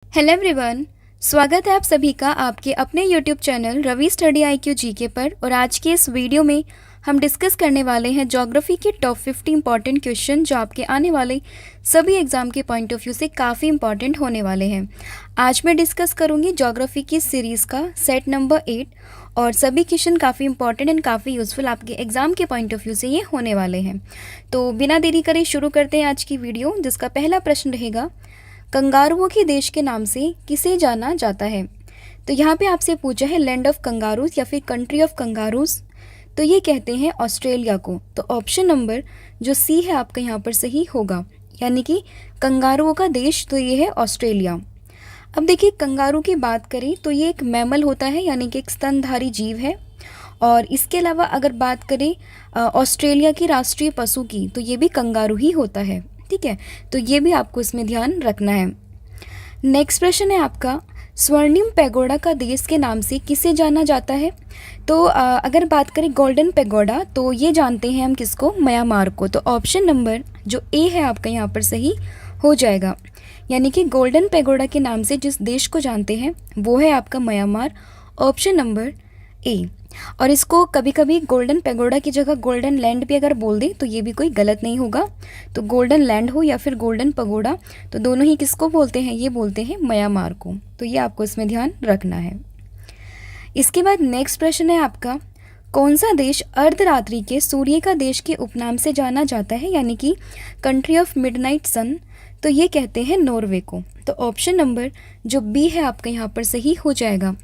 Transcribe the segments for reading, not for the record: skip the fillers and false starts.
Hello everyone. स्वागत है आप सभी का आपके अपने YouTube channel Ravi study IQ GK पर। और आज के इस वीडियो में हम डिस्कस करने वाले हैं ज्योग्राफी के टॉप 50 इंपॉर्टेंट क्वेश्चन जो आपके आने वाले सभी एग्जाम के पॉइंट ऑफ व्यू से काफ़ी इंपॉर्टेंट होने वाले हैं। आज मैं डिस्कस करूंगी ज्योग्राफी की सीरीज़ का सेट नंबर 8 और सभी क्वेश्चन काफ़ी इंपॉर्टेंट एंड काफ़ी यूजफुल आपके एग्जाम के पॉइंट ऑफ व्यू से ये होने वाले हैं। तो बिना देरी करे शुरू करते हैं आज की वीडियो, जिसका पहला प्रश्न रहेगा, कंगारुओं के देश के नाम से किसे जाना जाता है। तो यहाँ पे आपसे पूछा है लैंड ऑफ कंगारूज या फिर कंट्री ऑफ कंगारूज, तो ये कहते हैं ऑस्ट्रेलिया को। तो ऑप्शन नंबर जो सी है आपका यहाँ पर सही होगा, यानी कि कंगारुओं का देश तो ये है ऑस्ट्रेलिया। अब देखिए, कंगारू की बात करें तो ये एक मैमल होता है, यानी कि एक स्तनधारी जीव है। और इसके अलावा अगर बात करें ऑस्ट्रेलिया की राष्ट्रीय पशु की, तो ये भी कंगारू ही होता है। ठीक है, तो ये भी आपको इसमें ध्यान रखना है। नेक्स्ट प्रश्न है आपका, स्वर्णिम पैगोडा का देश के नाम से किसे जाना जाता है। तो अगर बात करें गोल्डन पैगोडा, तो ये जानते हैं हम किसको, म्यांमार को। तो ऑप्शन नंबर जो ए है आपका यहाँ पर सही हो जाएगा, यानी कि गोल्डन पैगोडा के नाम से जिस देश को जानते हैं वो है आपका म्यांमार। Option number A. और इसको कभी कभी गोल्डन पैगोडा की जगह गोल्डन लैंड भी अगर बोल दे तो ये भी कोई गलत नहीं होगा। तो गोल्डन लैंड हो या फिर गोल्डन पगोडा, तो दोनों ही किसको बोलते हैं, ये बोलते हैं म्यांमार को। तो ये आपको इसमें ध्यान रखना है। इसके बाद नेक्स्ट प्रश्न है आपका, कौन सा देश अर्धरात्रि के सूर्य का देश के उपनाम से जाना जाता है, यानी कि कंट्री ऑफ मिडनाइट सन। तो ये कहते हैं नॉर्वे को। तो ऑप्शन नंबर जो बी है आपका यहाँ पर सही हो जाएगा।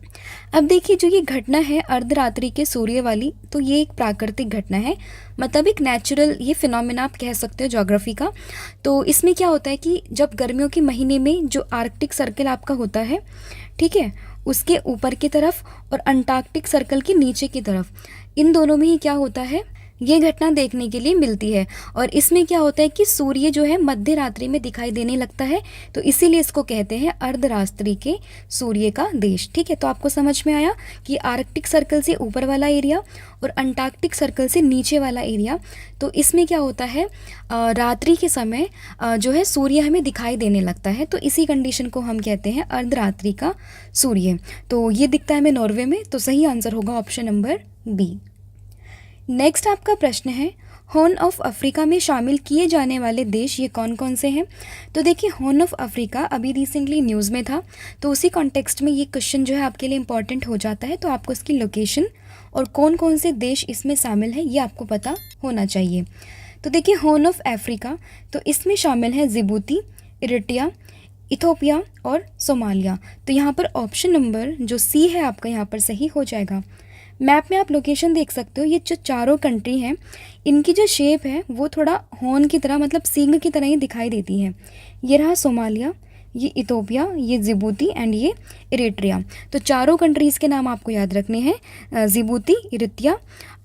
अब देखिए, जो ये घटना है अर्धरात्रि के सूर्य वाली, तो ये एक प्राकृतिक घटना है, मतलब एक नेचुरल ये फिनोमेना आप कह सकते हो ज्योग्राफी का। तो इसमें क्या होता है कि जब गर्मियों के महीने में जो आर्कटिक सर्कल आपका होता है, ठीक है, उसके ऊपर की तरफ और अंटार्कटिक सर्कल के नीचे की तरफ, इन दोनों में ही क्या होता है, ये घटना देखने के लिए मिलती है। और इसमें क्या होता है कि सूर्य जो है मध्य रात्रि में दिखाई देने लगता है, तो इसीलिए इसको कहते हैं अर्धरात्रि के सूर्य का देश। ठीक है, तो आपको समझ में आया कि आर्कटिक सर्कल से ऊपर वाला एरिया और अंटार्कटिक सर्कल से नीचे वाला एरिया, तो इसमें क्या होता है, रात्रि के समय जो है सूर्य हमें दिखाई देने लगता है। तो इसी कंडीशन को हम कहते हैं अर्धरात्रि का सूर्य। तो ये दिखता है हमें नॉर्वे में, तो सही आंसर होगा ऑप्शन नंबर बी। नेक्स्ट आपका प्रश्न है, हॉर्न ऑफ अफ्रीका में शामिल किए जाने वाले देश ये कौन कौन से हैं। तो देखिए, हॉर्न ऑफ अफ्रीका अभी रिसेंटली न्यूज़ में था, तो उसी कॉन्टेक्स्ट में ये क्वेश्चन जो है आपके लिए इंपॉर्टेंट हो जाता है। तो आपको इसकी लोकेशन और कौन कौन से देश इसमें शामिल है ये आपको पता होना चाहिए। तो देखिए, हॉर्न ऑफ अफ्रीका, तो इसमें शामिल है जिबूती, इरिट्रिया, इथोपिया और सोमालिया। तो यहाँ पर ऑप्शन नंबर जो सी है आपका यहाँ पर सही हो जाएगा। मैप में आप लोकेशन देख सकते हो, ये जो चारों कंट्री हैं इनकी जो शेप है वो थोड़ा हॉर्न की तरह, मतलब सींग की तरह ही दिखाई देती है। ये रहा सोमालिया, ये इथोपिया, ये जिबूती एंड ये इरिट्रिया। तो चारों कंट्रीज़ के नाम आपको याद रखने हैं, जिबूती, इरिट्रिया,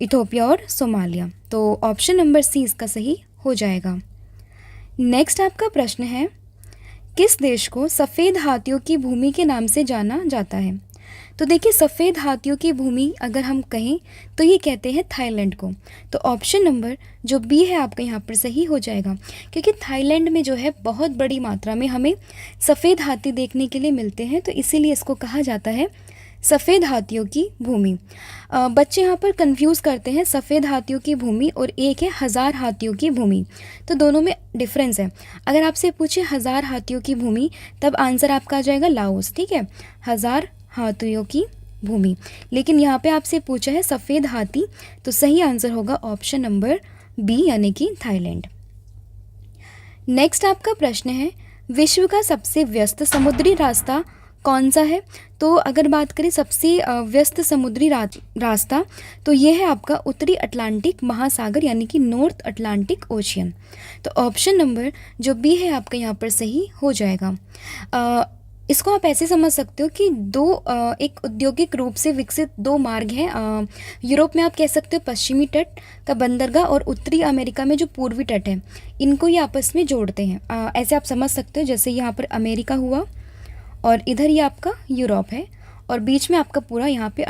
इथोपिया और सोमालिया। तो ऑप्शन नंबर सी इसका सही हो जाएगा। नेक्स्ट आपका प्रश्न है, किस देश को सफ़ेद हाथियों की भूमि के नाम से जाना जाता है। तो देखिए, सफ़ेद हाथियों की भूमि अगर हम कहें तो ये कहते हैं थाईलैंड को। तो ऑप्शन नंबर जो बी है आपका यहाँ पर सही हो जाएगा, क्योंकि थाईलैंड में जो है बहुत बड़ी मात्रा में हमें सफ़ेद हाथी देखने के लिए मिलते हैं, तो इसीलिए इसको कहा जाता है सफ़ेद हाथियों की भूमि। बच्चे यहाँ पर कंफ्यूज करते हैं सफ़ेद हाथियों की भूमि और एक है हज़ार हाथियों की भूमि, तो दोनों में डिफरेंस है। अगर आपसे पूछे हज़ार हाथियों की भूमि, तब आंसर आपका आ जाएगा लाओस। ठीक है, हज़ार हाथियों की भूमि। लेकिन यहाँ पे आपसे पूछा है सफ़ेद हाथी, तो सही आंसर होगा ऑप्शन नंबर बी, यानी कि थाईलैंड। नेक्स्ट आपका प्रश्न है, विश्व का सबसे व्यस्त समुद्री रास्ता कौन सा है। तो अगर बात करें सबसे व्यस्त समुद्री रास्ता, तो ये है आपका उत्तरी अटलांटिक महासागर, यानी कि नॉर्थ अटलांटिक ओशियन। तो ऑप्शन नंबर जो बी है आपका यहाँ पर सही हो जाएगा। इसको आप ऐसे समझ सकते हो कि एक औद्योगिक रूप से विकसित दो मार्ग हैं। यूरोप में आप कह सकते हो पश्चिमी तट का बंदरगाह और उत्तरी अमेरिका में जो पूर्वी तट है, इनको ये आपस में जोड़ते हैं। ऐसे आप समझ सकते हो, जैसे यहाँ पर अमेरिका हुआ और इधर ये आपका यूरोप है और बीच में आपका पूरा यहाँ पे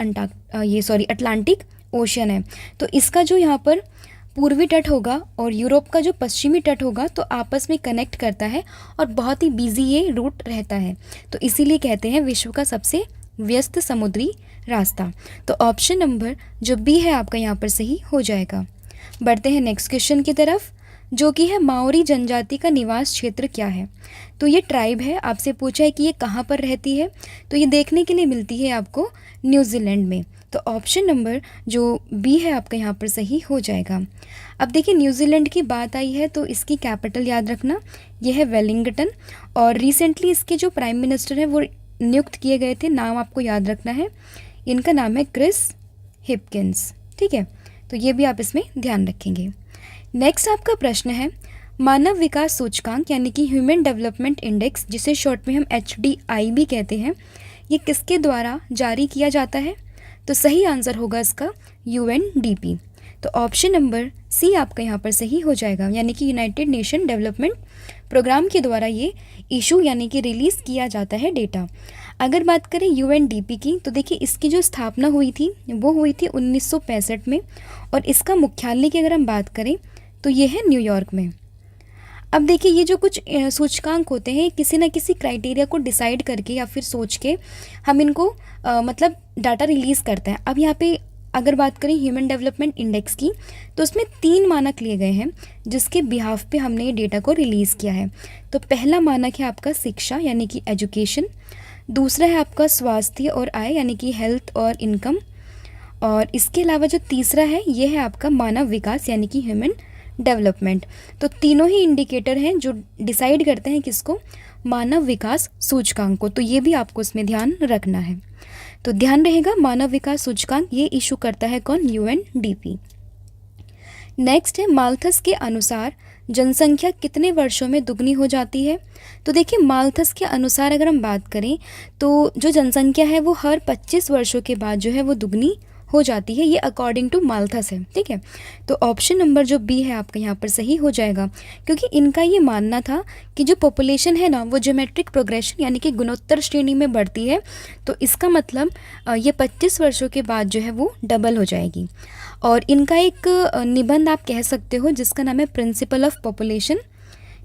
अटलांटिक ओशियन है। तो इसका जो यहाँ पर पूर्वी तट होगा और यूरोप का जो पश्चिमी तट होगा तो आपस में कनेक्ट करता है और बहुत ही बिजी ये रूट रहता है, तो इसीलिए कहते हैं विश्व का सबसे व्यस्त समुद्री रास्ता। तो ऑप्शन नंबर जो बी है आपका यहाँ पर सही हो जाएगा। बढ़ते हैं नेक्स्ट क्वेश्चन की तरफ, जो कि है माओरी जनजाति का निवास क्षेत्र क्या है। तो ये ट्राइब है, आपसे पूछा है कि ये कहाँ पर रहती है, तो ये देखने के लिए मिलती है आपको न्यूजीलैंड में। तो ऑप्शन नंबर जो बी है आपका यहाँ पर सही हो जाएगा। अब देखिए न्यूजीलैंड की बात आई है तो इसकी कैपिटल याद रखना, यह है वेलिंगटन, और रिसेंटली इसके जो प्राइम मिनिस्टर हैं वो नियुक्त किए गए थे, नाम आपको याद रखना है, इनका नाम है क्रिस हिपकिंस। ठीक है, तो ये भी आप इसमें ध्यान रखेंगे। नेक्स्ट आपका प्रश्न है मानव विकास सूचकांक यानी कि ह्यूमन डेवलपमेंट इंडेक्स, जिसे शॉर्ट में हम HDI भी कहते हैं, ये किसके द्वारा जारी किया जाता है। तो सही आंसर होगा इसका UNDP। तो ऑप्शन नंबर सी आपका यहाँ पर सही हो जाएगा, यानी कि यूनाइटेड नेशन डेवलपमेंट प्रोग्राम के द्वारा ये इशू यानी कि रिलीज़ किया जाता है डेटा। अगर बात करें UNDP की, तो देखिए इसकी जो स्थापना हुई थी वो हुई थी 1965 में, और इसका मुख्यालय की अगर हम बात करें तो ये है न्यूयॉर्क में। अब देखिए ये जो कुछ सूचकांक होते हैं किसी न किसी क्राइटेरिया को डिसाइड करके या फिर सोच के हम इनको मतलब डाटा रिलीज़ करते हैं। अब यहाँ पे अगर बात करें ह्यूमन डेवलपमेंट इंडेक्स की, तो उसमें 3 मानक लिए गए हैं जिसके बिहाफ पे हमने ये डेटा को रिलीज़ किया है। तो पहला मानक है आपका शिक्षा यानी कि एजुकेशन, दूसरा है आपका स्वास्थ्य और आय यानी कि हेल्थ और इनकम, और इसके अलावा जो तीसरा है ये है आपका मानव विकास यानी कि ह्यूमन डेवलपमेंट। तो तीनों ही इंडिकेटर हैं जो डिसाइड करते हैं किसको, मानव विकास सूचकांक को। तो ये भी आपको इसमें ध्यान रखना है। तो ध्यान रहेगा मानव विकास सूचकांक ये इशू करता है कौन, UNDP। नेक्स्ट है माल्थस के अनुसार जनसंख्या कितने वर्षों में दुगनी हो जाती है। तो देखिए माल्थस के अनुसार अगर हम बात करें तो जो जनसंख्या है वो हर 25 वर्षों के बाद जो है वो दुगनी हो जाती है, ये अकॉर्डिंग टू माल्थस है। ठीक है, तो ऑप्शन नंबर जो बी है आपका यहाँ पर सही हो जाएगा, क्योंकि इनका ये मानना था कि जो पॉपुलेशन है ना वो ज्योमेट्रिक प्रोग्रेशन यानी कि गुणोत्तर श्रेणी में बढ़ती है, तो इसका मतलब ये 25 वर्षों के बाद जो है वो डबल हो जाएगी। और इनका एक निबंध आप कह सकते हो जिसका नाम है प्रिंसिपल ऑफ पॉपुलेशन।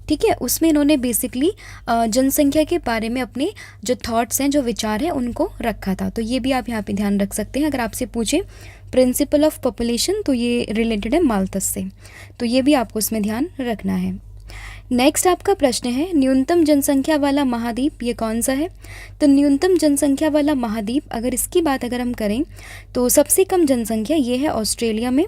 ठीक है, उसमें इन्होंने बेसिकली जनसंख्या के बारे में अपने जो थॉट्स हैं, जो विचार हैं, उनको रखा था। तो ये भी आप यहाँ पे ध्यान रख सकते हैं। अगर आपसे पूछे प्रिंसिपल ऑफ पॉपुलेशन तो ये रिलेटेड है माल्थस से, तो ये भी आपको इसमें ध्यान रखना है। नेक्स्ट आपका प्रश्न है न्यूनतम जनसंख्या वाला महाद्वीप ये कौन सा है। तो न्यूनतम जनसंख्या वाला महाद्वीप अगर इसकी बात अगर हम करें तो सबसे कम जनसंख्या ये है ऑस्ट्रेलिया में,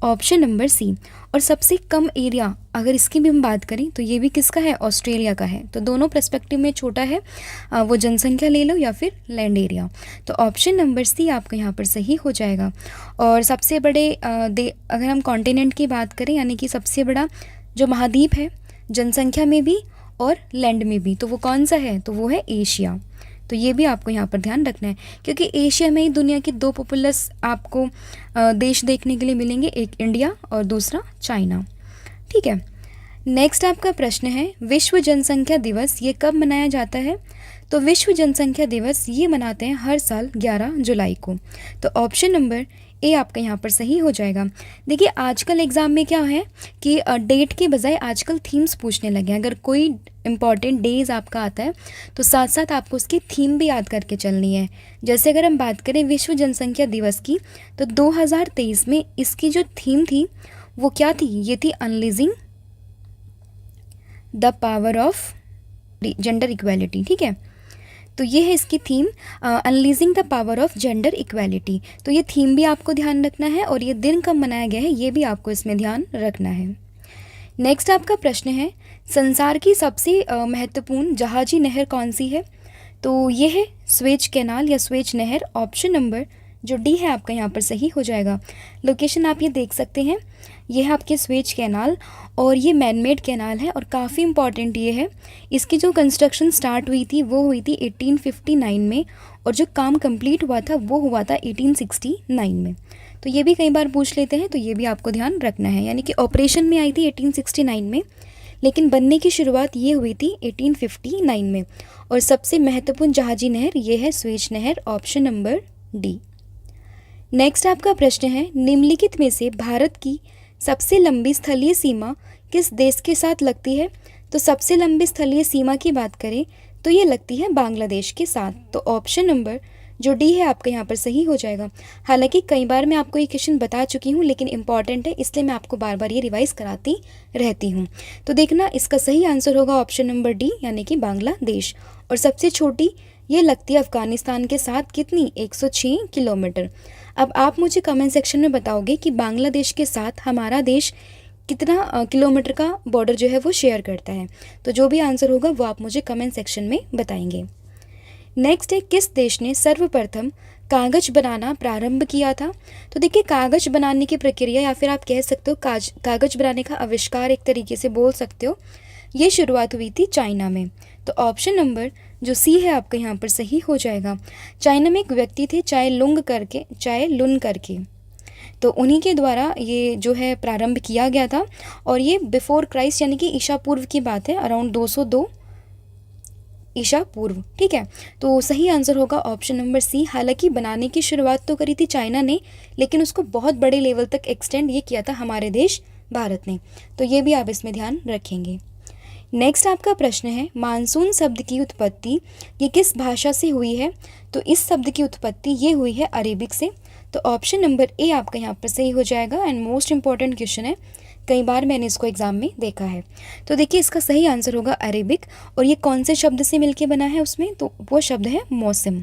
ऑप्शन नंबर सी। और सबसे कम एरिया अगर इसकी भी हम बात करें तो ये भी किसका है, ऑस्ट्रेलिया का है। तो दोनों पर्सपेक्टिव में छोटा है, वो जनसंख्या ले लो या फिर लैंड एरिया। तो ऑप्शन नंबर सी आपका यहाँ पर सही हो जाएगा। और सबसे बड़े अगर हम कॉन्टिनेंट की बात करें यानी कि सबसे बड़ा जो महाद्वीप है जनसंख्या में भी और लैंड में भी, तो वो कौन सा है, तो वो है एशिया। तो ये भी आपको यहाँ पर ध्यान रखना है, क्योंकि एशिया में ही दुनिया के 2 पॉपुलस आपको देश देखने के लिए मिलेंगे, एक इंडिया और दूसरा चाइना। ठीक है, नेक्स्ट आपका प्रश्न है विश्व जनसंख्या दिवस ये कब मनाया जाता है। तो विश्व जनसंख्या दिवस ये मनाते हैं हर साल 11 जुलाई को। तो ऑप्शन नंबर ए आपका यहाँ पर सही हो जाएगा। देखिए आजकल एग्ज़ाम में क्या है कि डेट के बजाय आजकल थीम्स पूछने लगे हैं। अगर कोई इम्पॉर्टेंट डेज आपका आता है तो साथ साथ आपको उसकी थीम भी याद करके चलनी है। जैसे अगर हम बात करें विश्व जनसंख्या दिवस की, तो 2023 में इसकी जो थीम थी वो क्या थी, ये थी unleashing the power of gender equality. ठीक है, तो ये है इसकी theme, unleashing the power of gender equality. तो ये थीम भी आपको ध्यान रखना है और ये दिन कब मनाया गया है ये भी आपको इसमें ध्यान रखना है। नेक्स्ट आपका प्रश्न है संसार की सबसे महत्वपूर्ण जहाजी नहर कौन सी है। तो ये है स्वेज कैनाल या स्वेज नहर, ऑप्शन नंबर जो डी है आपका यहाँ पर सही हो जाएगा। लोकेशन आप ये देख सकते हैं, ये है आपके स्वेज कैनाल और ये मैनमेड कैनाल है और काफ़ी इम्पॉर्टेंट ये है। इसकी जो कंस्ट्रक्शन स्टार्ट हुई थी वो हुई थी 1859 में और जो काम कंप्लीट हुआ था वो हुआ था 1869 में। तो ये भी कई बार पूछ लेते हैं, तो ये भी आपको ध्यान रखना है। यानी कि ऑपरेशन में आई थी 1869 में, लेकिन बनने की शुरुआत ये हुई थी 1859 में। और सबसे महत्वपूर्ण जहाजी नहर ये है स्वेज नहर, ऑप्शन नंबर डी। नेक्स्ट आपका प्रश्न है निम्नलिखित में से भारत की सबसे लंबी स्थलीय सीमा किस देश के साथ लगती है? तो सबसे लंबी स्थलीय सीमा की बात करें तो ये लगती है बांग्लादेश के साथ। तो ऑप्शन नंबर जो डी है आपका यहाँ पर सही हो जाएगा। हालांकि कई बार मैं आपको ये क्वेश्चन बता चुकी हूँ, लेकिन इंपॉर्टेंट है इसलिए मैं आपको बार बार ये रिवाइज कराती रहती हूँ। तो देखना, इसका सही आंसर होगा ऑप्शन नंबर डी, यानी कि बांग्लादेश। और सबसे छोटी ये लगती है अफगानिस्तान के साथ, कितनी? 106 किलोमीटर। अब आप मुझे कमेंट सेक्शन में बताओगे कि बांग्लादेश के साथ हमारा देश कितना किलोमीटर का बॉर्डर जो है वो शेयर करता है। तो जो भी आंसर होगा वो आप मुझे कमेंट सेक्शन में बताएंगे। नेक्स्ट है, किस देश ने सर्वप्रथम कागज बनाना प्रारंभ किया था? तो देखिए, कागज बनाने की प्रक्रिया या फिर आप कह सकते हो कागज बनाने का आविष्कार एक तरीके से बोल सकते हो, ये शुरुआत हुई थी चाइना में। तो ऑप्शन नंबर जो सी है आपका यहाँ पर सही हो जाएगा। चाइना में एक व्यक्ति थे चाय लुन करके, तो उन्हीं के द्वारा ये जो है प्रारंभ किया गया था। और ये बिफोर क्राइस्ट यानी कि ईसा पूर्व की बात है, अराउंड 202 ईसा पूर्व। ठीक है, तो सही आंसर होगा ऑप्शन नंबर सी। हालांकि बनाने की शुरुआत तो करी थी चाइना ने, लेकिन उसको बहुत बड़े लेवल तक एक्सटेंड ये किया था हमारे देश भारत ने। तो ये भी आप इसमें ध्यान रखेंगे। नेक्स्ट आपका प्रश्न है, मानसून शब्द की उत्पत्ति ये किस भाषा से हुई है? तो इस शब्द की उत्पत्ति ये हुई है अरेबिक से। तो ऑप्शन नंबर ए आपका यहाँ पर सही हो जाएगा। एंड मोस्ट इंपॉर्टेंट क्वेश्चन है, कई बार मैंने इसको एग्जाम में देखा है। तो देखिए, इसका सही आंसर होगा अरेबिक। और ये कौन से शब्द से मिलके बना है उसमें? तो वो शब्द है मौसम,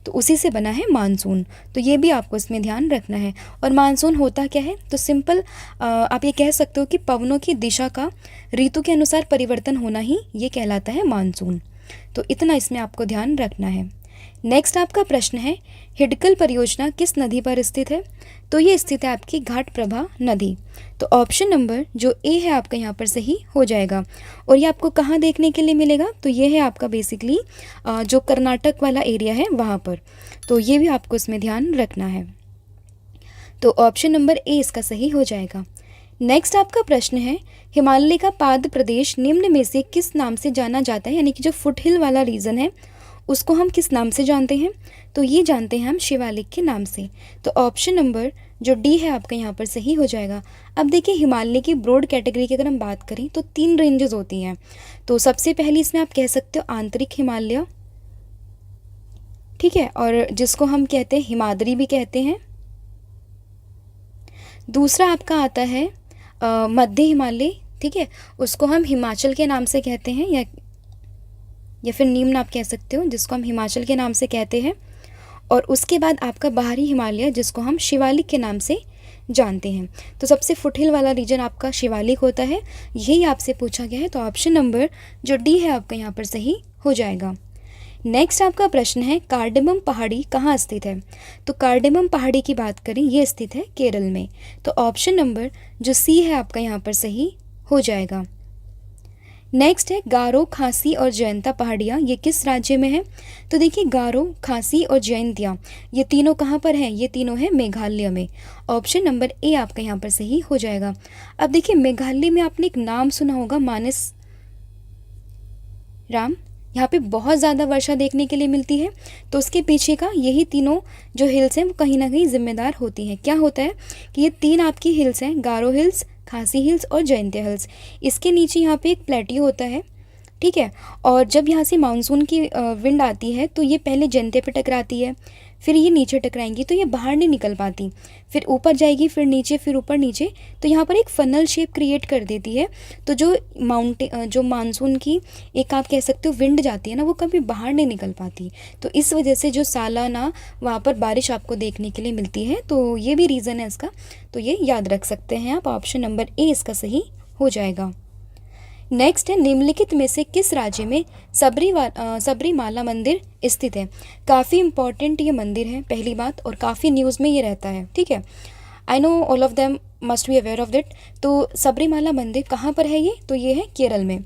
तो उसी से बना है मानसून। तो ये भी आपको इसमें ध्यान रखना है। और मानसून होता क्या है? तो सिंपल आप ये कह सकते हो कि पवनों की दिशा का ऋतु के अनुसार परिवर्तन होना ही ये कहलाता है मानसून। तो इतना इसमें आपको ध्यान रखना है। नेक्स्ट आपका प्रश्न है, हिडकल परियोजना किस नदी पर स्थित है? तो ये स्थित है आपकी घाटप्रभा नदी। तो ऑप्शन नंबर जो ए है आपका यहाँ पर सही हो जाएगा। और ये आपको कहाँ देखने के लिए मिलेगा? तो ये है आपका बेसिकली जो कर्नाटक वाला एरिया है वहाँ पर। तो ये भी आपको इसमें ध्यान रखना है। तो ऑप्शन नंबर ए इसका सही हो जाएगा। नेक्स्ट आपका प्रश्न है, हिमालय का पाद प्रदेश निम्न में से किस नाम से जाना जाता है? यानी कि जो फुट हिल वाला रीजन है उसको हम किस नाम से जानते हैं? तो ये जानते हैं हम शिवालिक के नाम से। तो ऑप्शन नंबर जो डी है आपका यहाँ पर सही हो जाएगा। अब देखिए, हिमालय की ब्रॉड कैटेगरी की अगर हम बात करें तो 3 रेंजेस होती हैं। तो सबसे पहली इसमें आप कह सकते हो आंतरिक हिमालय, ठीक है, और जिसको हम कहते हैं हिमाद्री भी कहते हैं। दूसरा आपका आता है मध्य हिमालय, ठीक है, उसको हम हिमाचल के नाम से कहते हैं, या फिर निम्न आप कह सकते हो, जिसको हम हिमाचल के नाम से कहते हैं। और उसके बाद आपका बाहरी हिमालय, जिसको हम शिवालिक के नाम से जानते हैं। तो सबसे फुटहिल वाला रीजन आपका शिवालिक होता है, यही आपसे पूछा गया है। तो ऑप्शन नंबर जो डी है आपका यहाँ पर सही हो जाएगा। नेक्स्ट आपका प्रश्न है, कार्डेमम पहाड़ी कहाँ स्थित है? तो कार्डेमम पहाड़ी की बात करें, ये स्थित है केरल में। तो ऑप्शन नंबर जो सी है आपका यहाँ पर सही हो जाएगा। नेक्स्ट है, गारो, खासी और जयंता पहाड़ियाँ ये किस राज्य में है? तो देखिए, गारो, खासी और जयंतिया ये तीनों कहाँ पर हैं? ये तीनों हैं मेघालय में। ऑप्शन नंबर ए आपका यहाँ पर सही हो जाएगा। अब देखिए, मेघालय में आपने एक नाम सुना होगा, मानस राम। यहाँ पे बहुत ज़्यादा वर्षा देखने के लिए मिलती है। तो उसके पीछे का यही तीनों जो हिल्स हैं वो कहीं ना कहीं जिम्मेदार होती हैं। क्या होता है कि ये 3 आपकी हिल्स हैं, गारो हिल्स, खासी हिल्स और जयंतिया हिल्स। इसके नीचे यहाँ पे एक प्लेटियो होता है, ठीक है। और जब यहाँ से मानसून की विंड आती है तो ये पहले जयंतिया पे टकराती है, फिर ये नीचे टकराएंगी तो ये बाहर नहीं निकल पाती, फिर ऊपर जाएगी, फिर नीचे, फिर ऊपर नीचे। तो यहाँ पर एक फनल शेप क्रिएट कर देती है। तो जो मानसून की एक आप कह सकते हो विंड जाती है ना, वो कभी बाहर नहीं निकल पाती। तो इस वजह से जो सालाना वहाँ पर बारिश आपको देखने के लिए मिलती है। तो ये भी रीज़न है इसका, तो ये याद रख सकते हैं आप। ऑप्शन नंबर ए इसका सही हो जाएगा। नेक्स्ट है, निम्नलिखित में से किस राज्य में सबरीमाला मंदिर स्थित है? काफ़ी इंपॉर्टेंट ये मंदिर है पहली बात, और काफ़ी न्यूज़ में ये रहता है, ठीक है। I know all of them must be aware of that. तो सबरीमाला मंदिर कहाँ पर है ये? तो ये है केरल में।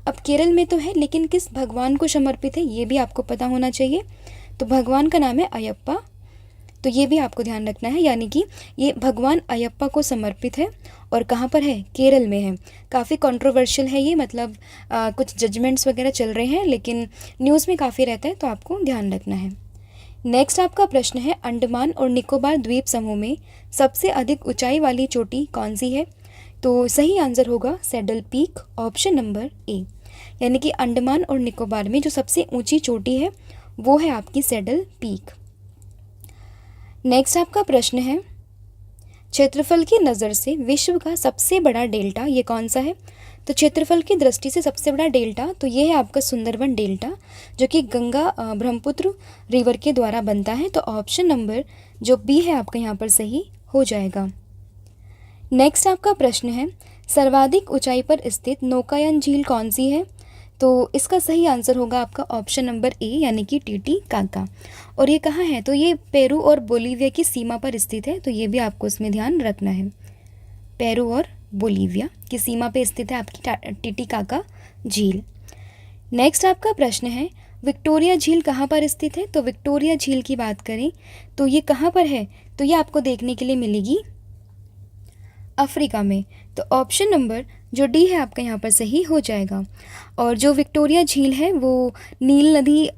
अब केरल में तो है, लेकिन किस भगवान को समर्पित है ये भी आपको पता होना चाहिए। तो भगवान का नाम है अयप्पा। तो ये भी आपको ध्यान रखना है, यानी कि ये भगवान अयप्पा को समर्पित है। और कहाँ पर है? केरल में है। काफ़ी कंट्रोवर्शियल है ये, मतलब कुछ जजमेंट्स वगैरह चल रहे हैं, लेकिन न्यूज़ में काफ़ी रहता है, तो आपको ध्यान रखना है। नेक्स्ट आपका प्रश्न है, अंडमान और निकोबार द्वीप समूह में सबसे अधिक ऊंचाई वाली चोटी कौन सी है? तो सही आंसर होगा saddle peak, option number A. यानी कि अंडमान और निकोबार में जो सबसे ऊंची चोटी है वो है आपकी सैडल पीक। नेक्स्ट आपका प्रश्न है, क्षेत्रफल की नज़र से विश्व का सबसे बड़ा डेल्टा ये कौन सा है? तो क्षेत्रफल की दृष्टि से सबसे बड़ा डेल्टा तो ये है आपका सुंदरबन डेल्टा, जो कि गंगा ब्रह्मपुत्र रिवर के द्वारा बनता है। तो ऑप्शन नंबर जो बी है आपका यहाँ पर सही हो जाएगा। नेक्स्ट आपका प्रश्न है, सर्वाधिक ऊंचाई पर स्थित नौकायन झील कौन सी है? तो इसका सही आंसर होगा आपका ऑप्शन नंबर ए, यानी कि टीटीकाका। और ये कहाँ है? तो ये पेरू और बोलीविया की सीमा पर स्थित है, तो ये भी आपको इसमें ध्यान रखना है। पेरू और बोलीविया की सीमा पे स्थित है आपकी टीटीकाका झील। नेक्स्ट आपका प्रश्न है, विक्टोरिया झील कहाँ पर स्थित है? तो विक्टोरिया झील की बात करें तो ये कहाँ पर है? तो ये आपको देखने के लिए मिलेगी अफ्रीका में। तो ऑप्शन नंबर जो डी है आपका यहाँ पर सही हो जाएगा। और जो विक्टोरिया झील है वो नील नदी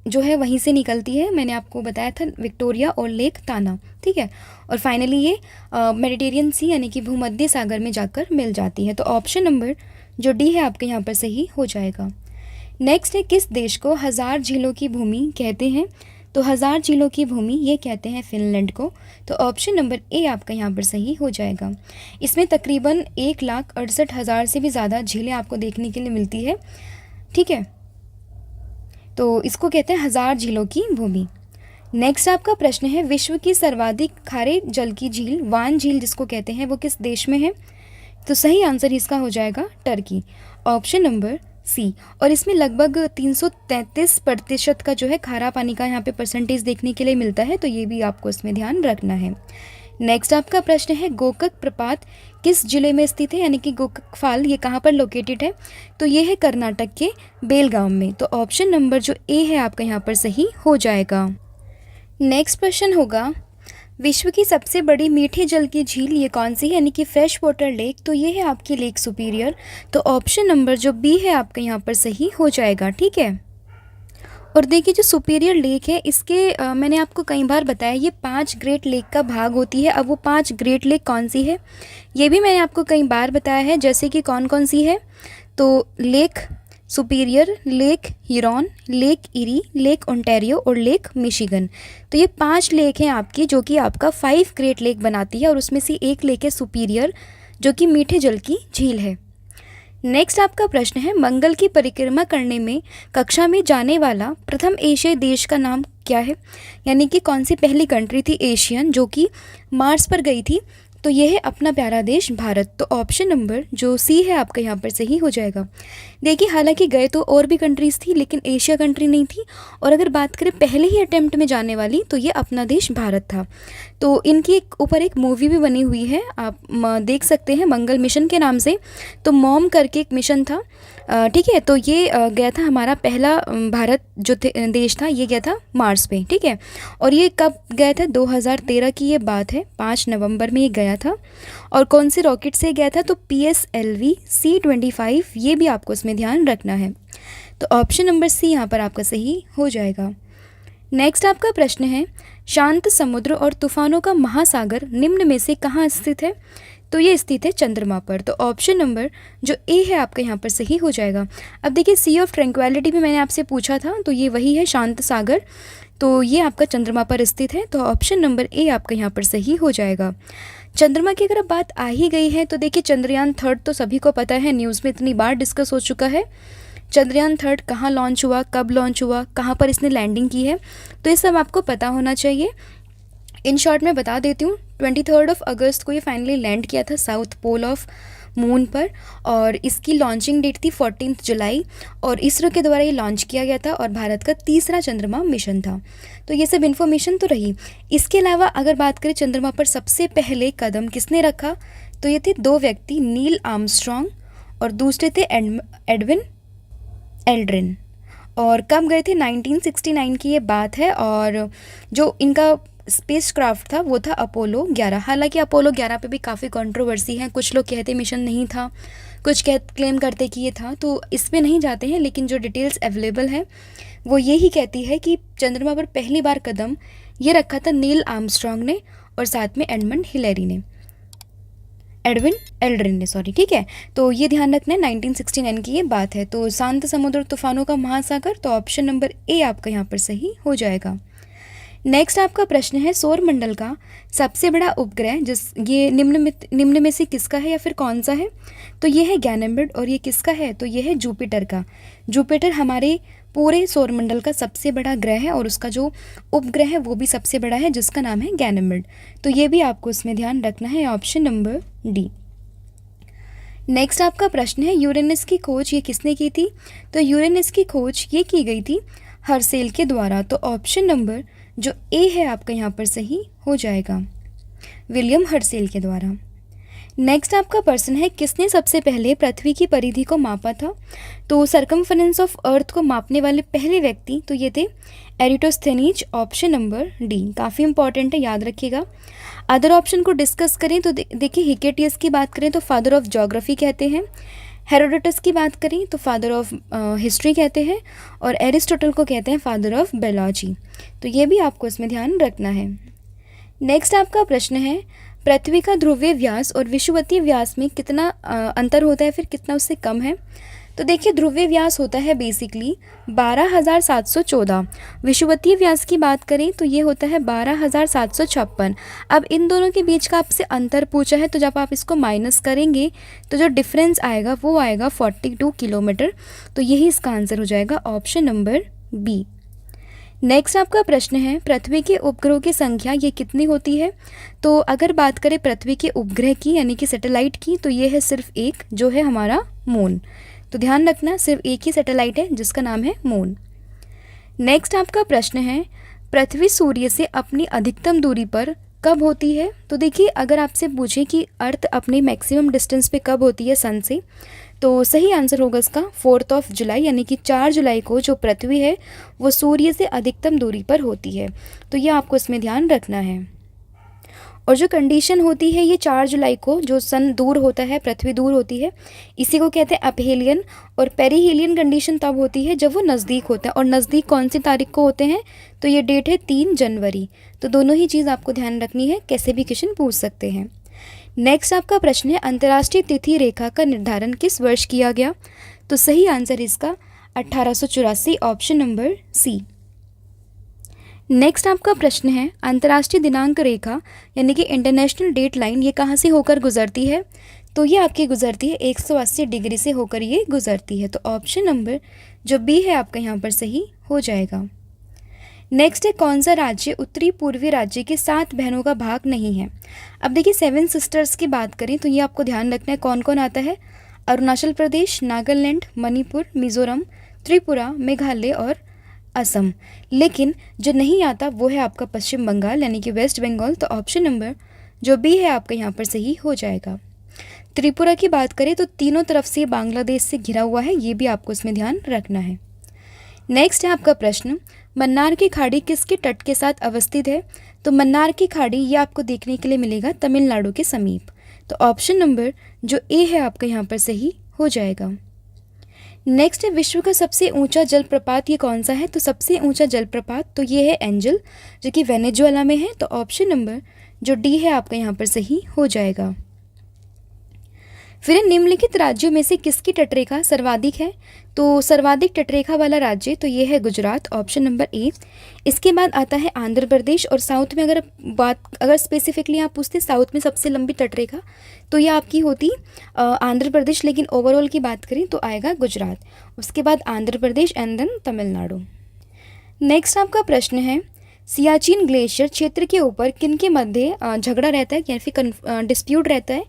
जो है वहीं से निकलती है, मैंने आपको बताया था, विक्टोरिया और लेक ताना, ठीक है। और फाइनली ये मेडिटेरियन सी यानी कि भूमध्य सागर में जाकर मिल जाती है। तो ऑप्शन नंबर जो डी है आपके यहाँ पर सही हो जाएगा। नेक्स्ट है, किस देश को हज़ार झीलों की भूमि कहते हैं? तो हज़ार झीलों की भूमि ये कहते हैं फिनलैंड को। तो ऑप्शन नंबर ए आपका यहाँ पर सही हो जाएगा। इसमें तकरीबन 1,68,000 से भी ज़्यादा झीलें आपको देखने के लिए मिलती है, ठीक है। तो इसको कहते हैं हज़ार झीलों की भूमि। नेक्स्ट आपका प्रश्न है, विश्व की सर्वाधिक खारे जल की झील वान झील जिसको कहते हैं वो किस देश में है? तो सही आंसर इसका हो जाएगा टर्की, ऑप्शन नंबर सी। और इसमें लगभग 333% का जो है खारा पानी का यहाँ पे परसेंटेज देखने के लिए मिलता है, तो ये भी आपको इसमें ध्यान रखना है। नेक्स्ट आपका प्रश्न है, गोकक प्रपात किस जिले में स्थित है? यानी कि गोकक फाल ये कहाँ पर लोकेटेड है? तो ये है कर्नाटक के बेलगाम में। तो ऑप्शन नंबर जो ए है आपका यहाँ पर सही हो जाएगा। नेक्स्ट क्वेश्चन होगा, विश्व की सबसे बड़ी मीठे जल की झील ये कौन सी है? यानी कि फ्रेश वाटर लेक, तो ये है आपकी लेक सुपीरियर। तो ऑप्शन नंबर जो बी है आपका यहाँ पर सही हो जाएगा, ठीक है। और देखिए जो सुपीरियर लेक है इसके मैंने आपको कई बार बताया ये 5 ग्रेट लेक का भाग होती है। अब वो 5 ग्रेट लेक कौन सी है ये भी मैंने आपको कई बार बताया है, जैसे कि कौन कौन सी है। तो lake superior, lake heron, lake eri, lake Ontario और लेक मिशिगन। तो ये 5 लेक हैं आपकी जो कि आपका 5 ग्रेट लेक बनाती है, और उसमें से एक लेक है सुपीरियर जो कि मीठे जल की झील है। नेक्स्ट आपका प्रश्न है, मंगल की परिक्रमा करने में कक्षा में जाने वाला प्रथम एशियाई देश का नाम क्या है? यानी कि कौन सी पहली कंट्री थी एशियन जो कि मार्स पर गई थी? तो ये है अपना प्यारा देश भारत। तो ऑप्शन नंबर जो सी है आपका यहाँ पर सही हो जाएगा। देखिए हालांकि गए तो और भी कंट्रीज़ थी लेकिन एशिया कंट्री नहीं थी। और अगर बात करें पहले ही अटेम्प्ट में जाने वाली तो ये अपना देश भारत था। तो इनकी ऊपर एक मूवी भी बनी हुई है, आप देख सकते हैं, मंगल मिशन के नाम से। तो मॉम करके एक मिशन था, ठीक है। तो ये गया था हमारा पहला भारत जो देश था ये गया था मार्स पे, ठीक है। और ये कब गया था? 2013 की ये बात है, 5 नवंबर में ये गया था। और कौन से रॉकेट से गया था? तो PSLV C-25, ये भी आपको इसमें ध्यान रखना है। तो ऑप्शन नंबर सी यहाँ पर आपका सही हो जाएगा। नेक्स्ट आपका प्रश्न है, शांत समुद्र और तूफानों का महासागर निम्न में से कहाँ स्थित है? तो ये स्थित है चंद्रमा पर। तो ऑप्शन नंबर जो ए है आपका यहाँ पर सही हो जाएगा। अब देखिए सी ऑफ ट्रैंक्विलिटी भी मैंने आपसे पूछा था, तो ये वही है शांत सागर, तो ये आपका चंद्रमा पर स्थित है। तो ऑप्शन नंबर ए आपका यहाँ पर सही हो जाएगा। चंद्रमा की अगर बात आ ही गई है तो देखिए चंद्रयान 3 तो सभी को पता है, न्यूज़ में इतनी बार डिस्कस हो चुका है। चंद्रयान 3 कहाँ लॉन्च हुआ, कब लॉन्च हुआ, कहाँ पर इसने लैंडिंग की है, तो ये सब आपको पता होना चाहिए। इन शॉर्ट मैं बता देती हूँ, 23 अगस्त को ये फाइनली लैंड किया था साउथ पोल ऑफ मून पर, और इसकी लॉन्चिंग डेट थी 14 जुलाई, और इसरो के द्वारा ये लॉन्च किया गया था और भारत का तीसरा चंद्रमा मिशन था। तो ये सब इन्फॉर्मेशन तो रही। इसके अलावा अगर बात करें चंद्रमा पर सबसे पहले कदम किसने रखा, तो ये थे 2 व्यक्ति, नील आर्मस्ट्रॉन्ग और दूसरे थे एडविन एल्ड्रिन। और कब गए थे? 1969 की ये बात है। और जो इनका स्पेस क्राफ्ट था वो था अपोलो 11। हालांकि अपोलो 11 पे भी काफ़ी कंट्रोवर्सी है, कुछ लोग कहते मिशन नहीं था, कुछ क्लेम करते कि ये था, तो इसमें नहीं जाते हैं, लेकिन जो डिटेल्स अवेलेबल है वो यही कहती है कि चंद्रमा पर पहली बार कदम ये रखा था नील आर्मस्ट्रॉन्ग ने और साथ में एडमंड हिलेरी ने, एडविन एल्ड्रिन ने, सॉरी, ठीक है। तो ये ध्यान रखना है, 1969 की ये बात है। तो शांत समुद्र तूफानों का महासागर, तो ऑप्शन नंबर ए आपका यहाँ पर सही हो जाएगा। नेक्स्ट आपका प्रश्न है सौर मंडल का सबसे बड़ा उपग्रह ये निम्न में से किसका है या फिर कौन सा है? तो ये है गैनेमिड। और ये किसका है? तो ये है जुपिटर का। जुपिटर हमारे पूरे सौर मंडल का सबसे बड़ा ग्रह है और उसका जो उपग्रह है वो भी सबसे बड़ा है, जिसका नाम है गैनेमिड। तो ये भी आपको इसमें ध्यान रखना है, ऑप्शन नंबर डी। नेक्स्ट आपका प्रश्न है यूरेनस की खोज ये किसने की थी? तो यूरेनस की खोज ये की गई थी हर्सेल के द्वारा। तो ऑप्शन नंबर जो ए है आपका यहाँ पर सही हो जाएगा, विलियम हर्सेल के द्वारा। नेक्स्ट आपका प्रश्न है किसने सबसे पहले पृथ्वी की परिधि को मापा था? तो सरकमफरेंस ऑफ अर्थ को मापने वाले पहले व्यक्ति तो ये थे एरिटोस्थेनीज, ऑप्शन नंबर डी। काफ़ी इंपॉर्टेंट है, याद रखिएगा। अदर ऑप्शन को डिस्कस करें तो देखिए, हिकेटियस की बात करें तो फादर ऑफ ज्योग्राफी कहते हैं, हेरोडोटस की बात करें तो फादर ऑफ हिस्ट्री कहते हैं, और एरिस्टोटल को कहते हैं फादर ऑफ बायोलॉजी। तो ये भी आपको इसमें ध्यान रखना है। नेक्स्ट आपका प्रश्न है पृथ्वी का ध्रुवीय व्यास और विषुवतीय व्यास में कितना अंतर होता है, फिर कितना उससे कम है? तो देखिए, ध्रुवीय व्यास होता है बेसिकली 12,714। विषुवतीय व्यास की बात करें तो ये होता है 12,756। अब इन दोनों के बीच का आपसे अंतर पूछा है, तो जब आप इसको माइनस करेंगे तो जो डिफरेंस आएगा वो आएगा 42 किलोमीटर। तो यही इसका आंसर हो जाएगा, ऑप्शन नंबर बी। नेक्स्ट आपका प्रश्न है पृथ्वी के उपग्रहों की संख्या ये कितनी होती है? तो अगर बात करें पृथ्वी के उपग्रह की यानी कि सैटेलाइट की, तो ये है सिर्फ एक, जो है हमारा मून। तो ध्यान रखना, सिर्फ एक ही सैटेलाइट है जिसका नाम है मून। नेक्स्ट आपका प्रश्न है पृथ्वी सूर्य से अपनी अधिकतम दूरी पर कब होती है? तो देखिए, अगर आपसे पूछे कि अर्थ अपने मैक्सिमम डिस्टेंस पे कब होती है सन से, तो सही आंसर होगा इसका 4 जुलाई, यानी कि 4 जुलाई को जो पृथ्वी है वो सूर्य से अधिकतम दूरी पर होती है। तो ये आपको इसमें ध्यान रखना है। और जो कंडीशन होती है ये 4 जुलाई को जो सन दूर होता है, पृथ्वी दूर होती है, इसी को कहते हैं अपहेलियन। और पेरीहेलियन कंडीशन तब होती है जब वो नज़दीक होता है। और नज़दीक कौन सी तारीख को होते हैं? तो ये डेट है 3 जनवरी। तो दोनों ही चीज़ आपको ध्यान रखनी है, कैसे भी क्वेश्चन पूछ सकते हैं। नेक्स्ट आपका प्रश्न है अंतर्राष्ट्रीय तिथि रेखा का निर्धारण किस वर्ष किया गया? तो सही आंसर इसका 1884, ऑप्शन नंबर सी। नेक्स्ट आपका प्रश्न है अंतर्राष्ट्रीय दिनांक रेखा यानी कि इंटरनेशनल डेट लाइन ये कहाँ से होकर गुजरती है? तो ये आपकी गुजरती है 180 डिग्री से होकर ये गुजरती है। तो ऑप्शन नंबर जो बी है आपका यहाँ पर सही हो जाएगा। नेक्स्ट है कौन सा राज्य उत्तरी पूर्वी राज्य के 7 बहनों का भाग नहीं है? अब देखिए 7 सिस्टर्स की बात करें तो ये आपको ध्यान रखना है कौन कौन आता है। अरुणाचल प्रदेश, नागालैंड, मणिपुर, मिजोरम, त्रिपुरा, मेघालय और असम। लेकिन जो नहीं आता वो है आपका पश्चिम बंगाल यानी कि वेस्ट बंगाल। तो ऑप्शन नंबर जो बी है आपका यहाँ पर सही हो जाएगा। त्रिपुरा की बात करें तो तीनों तरफ से बांग्लादेश से घिरा हुआ है, ये भी आपको इसमें ध्यान रखना है। नेक्स्ट है आपका प्रश्न मन्नार की खाड़ी किसके तट के साथ अवस्थित है? तो मन्नार की खाड़ी ये आपको देखने के लिए मिलेगा तमिलनाडु के समीप। तो ऑप्शन नंबर जो ए है आपका यहाँ पर सही हो जाएगा। नेक्स्ट है विश्व का सबसे ऊंचा जलप्रपात ये कौन सा है? तो सबसे ऊंचा जलप्रपात तो ये है एंजल, जो कि वेनेजुएला में है। तो ऑप्शन नंबर जो डी है आपका यहाँ पर सही हो जाएगा। फिर निम्नलिखित राज्यों में से किसकी तटरेखा सर्वाधिक है? तो सर्वाधिक तटरेखा वाला राज्य तो ये है गुजरात, ऑप्शन नंबर ए। इसके बाद आता है आंध्र प्रदेश। और साउथ में अगर स्पेसिफिकली आप पूछते साउथ में सबसे लंबी तटरेखा तो ये आपकी होती आंध्र प्रदेश, लेकिन ओवरऑल की बात करें तो आएगा गुजरात, उसके बाद Andhra Pradesh and then Tamil Nadu. Next आपका प्रश्न है सियाचिन ग्लेशियर क्षेत्र के ऊपर किन के मध्य झगड़ा रहता है या फिर डिस्प्यूट रहता है?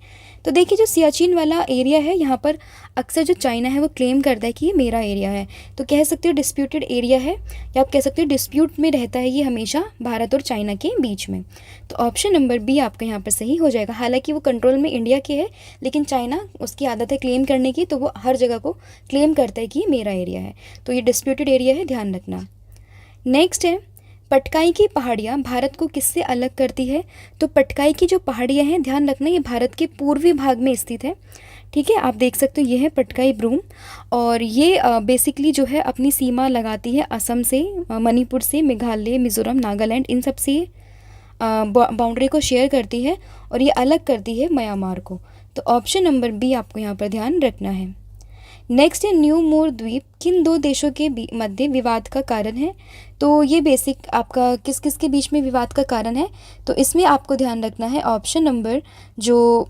तो देखिए जो सियाचिन वाला एरिया है यहाँ पर अक्सर जो चाइना है वो क्लेम करता है कि ये मेरा एरिया है। तो कह सकते हो डिस्प्यूटेड एरिया है, या आप कह सकते हो डिस्प्यूट में रहता है ये हमेशा भारत और चाइना के बीच में। तो ऑप्शन नंबर बी आपका यहाँ पर सही हो जाएगा। हालांकि वो कंट्रोल में इंडिया के है, लेकिन चाइना उसकी आदत है क्लेम करने की, तो वो हर जगह को क्लेम करता है कि ये मेरा एरिया है। तो ये डिस्प्यूटेड एरिया है, ध्यान रखना। नेक्स्ट है पटकाई की पहाड़ियाँ भारत को किससे अलग करती है? तो पटकाई की जो पहाड़ियाँ हैं ध्यान रखना ये भारत के पूर्वी भाग में स्थित है, ठीक है, आप देख सकते हो ये है पटकाई ब्रूम और ये बेसिकली जो है अपनी सीमा लगाती है असम से, मणिपुर से, मेघालय, मिज़ोरम, नागालैंड, इन सब से बाउंड्री को शेयर करती है और ये अलग करती है म्यांमार को। तो ऑप्शन नंबर बी आपको यहाँ पर ध्यान रखना है। नेक्स्ट है न्यू मोर द्वीप किन दो देशों के मध्य विवाद का कारण है। तो ये बेसिक आपका किस किस के बीच में विवाद का कारण है, तो इसमें आपको ध्यान रखना है ऑप्शन नंबर जो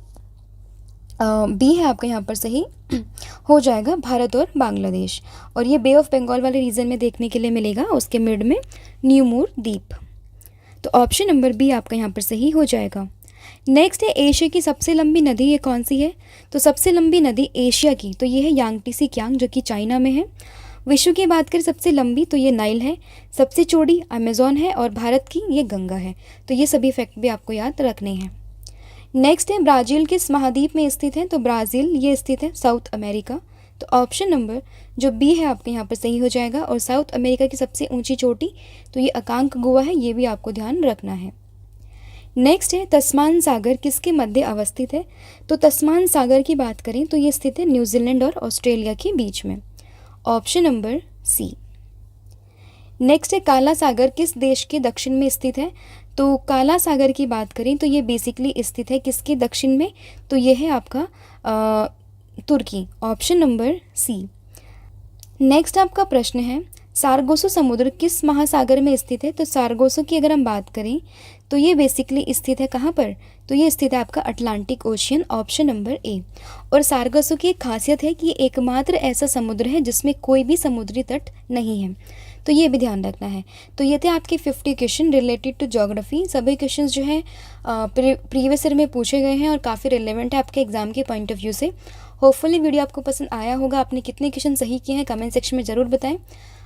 बी है आपका यहाँ पर सही हो जाएगा, भारत और बांग्लादेश। और ये बे ऑफ बंगाल वाले रीजन में देखने के लिए मिलेगा, उसके मिड में न्यू मोर द्वीप। तो ऑप्शन नंबर बी आपका यहाँ पर सही हो जाएगा। नेक्स्ट है एशिया की सबसे लंबी नदी ये कौन सी है। तो सबसे लंबी नदी एशिया की तो ये है यांगटीसी कियांग जो कि चाइना में है। विश्व की बात करें सबसे लंबी तो ये नाइल है, सबसे चौड़ी अमेज़ॉन है और भारत की ये गंगा है। तो ये सभी फैक्ट भी आपको याद रखने हैं। नेक्स्ट है ब्राज़ील किस महाद्वीप में स्थित है। तो ब्राज़ील ये स्थित है साउथ अमेरिका। तो ऑप्शन नंबर जो बी है आपके यहाँ पर सही हो जाएगा। और साउथ अमेरिका की सबसे ऊंची चोटी तो ये अकांकगुआ है, ये भी आपको ध्यान रखना है। नेक्स्ट है तस्मान सागर किसके मध्य अवस्थित है। तो तस्मान सागर की बात करें तो ये स्थित है न्यूजीलैंड और ऑस्ट्रेलिया के बीच में। Option number C. नेक्स्ट है काला सागर किस देश के दक्षिण में स्थित है। तो काला सागर की बात करें तो ये बेसिकली स्थित है किसके दक्षिण में, तो ये है आपका तुर्की। Option number C. नेक्स्ट आपका प्रश्न है सारगोसो समुद्र किस महासागर में स्थित है। तो सारगोसो की अगर हम बात करें तो ये बेसिकली स्थित है कहाँ पर, तो ये स्थित है आपका Atlantic ocean. Option number A. और सारगोसो की एक खासियत है कि एकमात्र ऐसा समुद्र है जिसमें कोई भी समुद्री तट नहीं है, तो ये भी ध्यान रखना है। तो ये थे आपके 50 क्वेश्चन रिलेटेड टू ज्योग्राफी। सभी क्वेश्चंस जो हैं प्रीवियस ईयर में पूछे गए हैं और काफ़ी रिलेवेंट है आपके एग्जाम के पॉइंट ऑफ व्यू से। होपफुली वीडियो आपको पसंद आया होगा। आपने कितने क्वेश्चन सही किए हैं कमेंट सेक्शन में ज़रूर बताएं।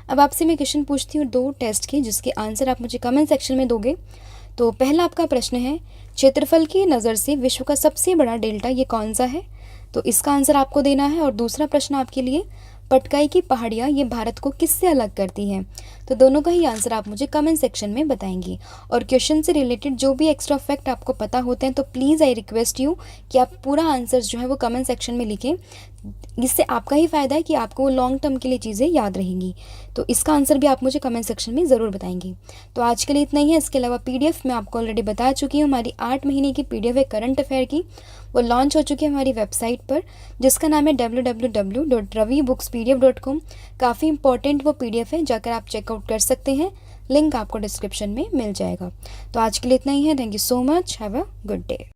अब आपसे मैं क्वेश्चन पूछती हूँ 2 टेस्ट के, जिसके आंसर आप मुझे कमेंट सेक्शन में दोगे। तो पहला आपका प्रश्न है क्षेत्रफल की नज़र से विश्व का सबसे बड़ा डेल्टा ये कौन सा है, तो इसका आंसर आपको देना है। और दूसरा प्रश्न आपके लिए पटकाई की पहाड़ियाँ ये भारत को किससे अलग करती हैं, तो दोनों का ही आंसर आप मुझे कमेंट सेक्शन में बताएंगी। और क्वेश्चन से रिलेटेड जो भी एक्स्ट्रा फैक्ट आपको पता होते हैं तो प्लीज़ आई रिक्वेस्ट यू कि आप पूरा आंसर जो है वो कमेंट सेक्शन में लिखें। इससे आपका ही फ़ायदा है कि आपको लॉन्ग टर्म के लिए चीज़ें याद रहेंगी। तो इसका आंसर भी आप मुझे कमेंट सेक्शन में ज़रूर बताएंगी। तो आज के लिए इतना ही है। इसके अलावा PDF मैं आपको ऑलरेडी बता चुकी हूँ, हमारी 8 महीने की PDF है करंट अफेयर की, वो लॉन्च हो चुकी है हमारी वेबसाइट पर, जिसका नाम है www.ravibooks.pdf.com। काफ़ी इंपॉर्टेंट वो PDF है, जाकर आप चेकआउट कर सकते हैं, लिंक आपको डिस्क्रिप्शन में मिल जाएगा। तो आज के लिए इतना ही है। Thank you so much, have a good day.